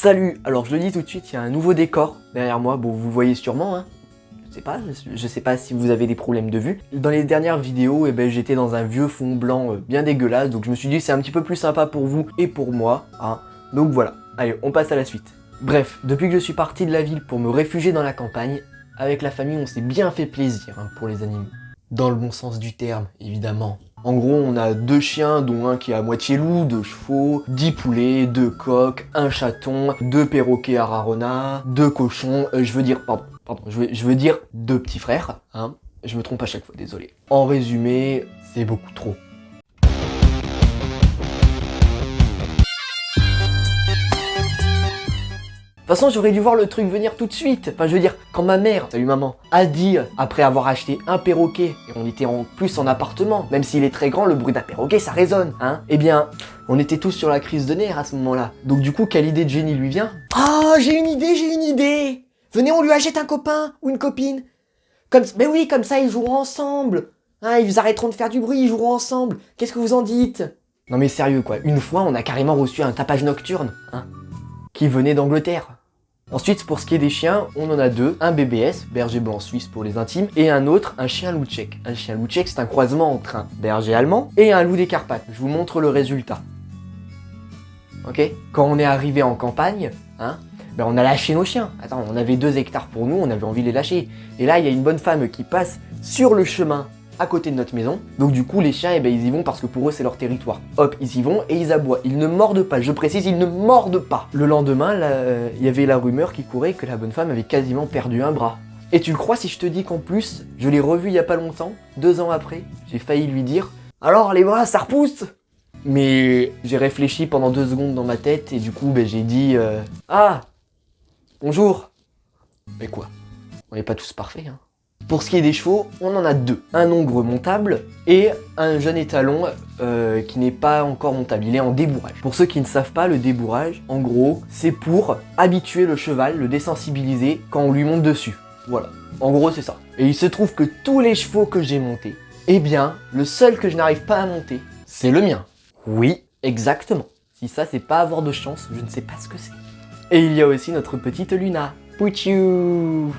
Salut! Alors je le dis tout de suite, il y a un nouveau décor derrière moi, bon vous le voyez sûrement hein. Je sais pas si vous avez des problèmes de vue. Dans les dernières vidéos, j'étais dans un vieux fond blanc bien dégueulasse, donc je me suis dit c'est un petit peu plus sympa pour vous et pour moi, hein. Donc voilà, allez on passe à la suite. Bref, depuis que je suis parti de la ville pour me réfugier dans la campagne, avec la famille on s'est bien fait plaisir hein, pour les animaux. Dans le bon sens du terme, évidemment. En gros, on a 2 chiens, dont un qui est à moitié loup, 2 chevaux, 10 poulets, 2 coqs, 1 chaton, 2 perroquets ararona, 2 cochons, je veux dire 2 petits frères, hein. Je me trompe à chaque fois, désolé. En résumé, c'est beaucoup trop. De toute façon, j'aurais dû voir le truc venir tout de suite. Enfin, je veux dire, quand ma mère, salut maman, a dit, après avoir acheté un perroquet, et on était en plus en appartement, même s'il est très grand, le bruit d'un perroquet, ça résonne, hein. Eh bien, on était tous sur la crise de nerfs à ce moment-là. Donc du coup, quelle idée de génie lui vient? Oh, j'ai une idée! Venez, on lui achète un copain ou une copine. Mais oui, comme ça, ils joueront ensemble. Hein, ils arrêteront de faire du bruit, ils joueront ensemble. Qu'est-ce que vous en dites? Non mais sérieux quoi, une fois, on a carrément reçu un tapage nocturne, hein, qui venait d'Angleterre. Ensuite, pour ce qui est des chiens, on en a 2, un BBS, berger blanc suisse pour les intimes, et un autre, un chien loup tchèque. Un chien loup tchèque, c'est un croisement entre un berger allemand et un loup des Carpates. Je vous montre le résultat. Ok? Quand on est arrivé en campagne, hein, on a lâché nos chiens. Attends, on avait 2 hectares pour nous, on avait envie de les lâcher. Et là, il y a une bonne femme qui passe sur le chemin à côté de notre maison. Donc du coup, les chiens, ils y vont parce que pour eux, c'est leur territoire. Hop, ils y vont et ils aboient. Ils ne mordent pas, je précise, ils ne mordent pas. Le lendemain, il y avait la rumeur qui courait que la bonne femme avait quasiment perdu un bras. Et tu le crois si je te dis qu'en plus, je l'ai revu il y a pas longtemps, 2 ans après, j'ai failli lui dire « Alors, les bras, ça repousse ?» Mais j'ai réfléchi pendant 2 secondes dans ma tête et du coup, j'ai dit Ah, bonjour !» Mais quoi? On n'est pas tous parfaits, hein. Pour ce qui est des chevaux, on en a 2. Un hongre montable et un jeune étalon qui n'est pas encore montable, il est en débourrage. Pour ceux qui ne savent pas, le débourrage, en gros, c'est pour habituer le cheval, le désensibiliser quand on lui monte dessus. Voilà, en gros c'est ça. Et il se trouve que tous les chevaux que j'ai montés, eh bien, le seul que je n'arrive pas à monter, c'est le mien. Oui, exactement. Si ça c'est pas avoir de chance, je ne sais pas ce que c'est. Et il y a aussi notre petite Luna. Pouichou.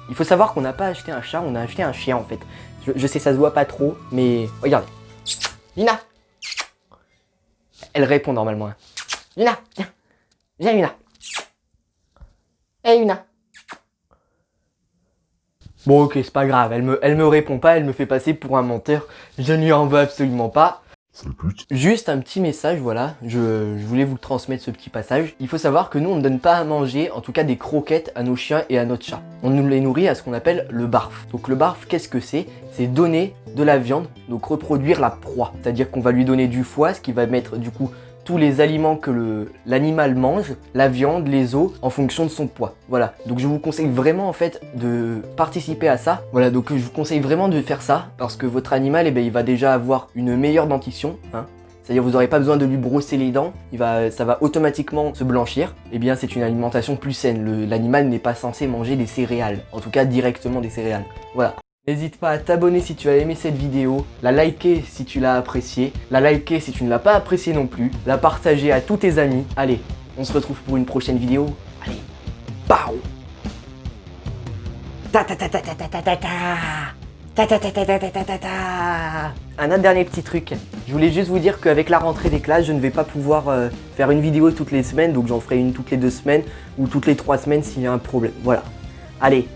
Il faut savoir qu'on n'a pas acheté un chat, on a acheté un chien en fait. Je sais, ça se voit pas trop, mais regardez. Luna. Elle répond normalement. Hein. Luna, viens. Viens Luna. Hey Luna. Bon ok, c'est pas grave, elle me répond pas, elle me fait passer pour un menteur. Je ne lui en veux absolument pas. Juste un petit message, voilà, je voulais vous transmettre ce petit passage. Il faut savoir que nous, on ne donne pas à manger, en tout cas des croquettes à nos chiens et à notre chat. On nous les nourrit à ce qu'on appelle le barf. Donc le barf, qu'est-ce que c'est? C'est donner de la viande, donc reproduire la proie. C'est-à-dire qu'on va lui donner du foie, ce qui va mettre du coup tous les aliments que l'animal mange, la viande, les os, en fonction de son poids. Voilà, donc je vous conseille vraiment en fait de participer à ça. Voilà, donc je vous conseille vraiment de faire ça, parce que votre animal, il va déjà avoir une meilleure dentition, hein. C'est-à-dire vous n'aurez pas besoin de lui brosser les dents, ça va automatiquement se blanchir. Eh bien c'est une alimentation plus saine, l'animal n'est pas censé manger des céréales, en tout cas directement des céréales. Voilà. N'hésite pas à t'abonner si tu as aimé cette vidéo, la liker si tu l'as appréciée, la liker si tu ne l'as pas appréciée non plus, la partager à tous tes amis. Allez, on se retrouve pour une prochaine vidéo. Allez, pow. Ta ta ta ta ta ta ta ta ta. Ta ta ta ta ta ta ta ta ta. Un autre dernier petit truc. Je voulais juste vous dire qu'avec la rentrée des classes, je ne vais pas pouvoir faire une vidéo toutes les semaines, donc j'en ferai une toutes les 2 semaines ou toutes les 3 semaines s'il y a un problème. Voilà. Allez.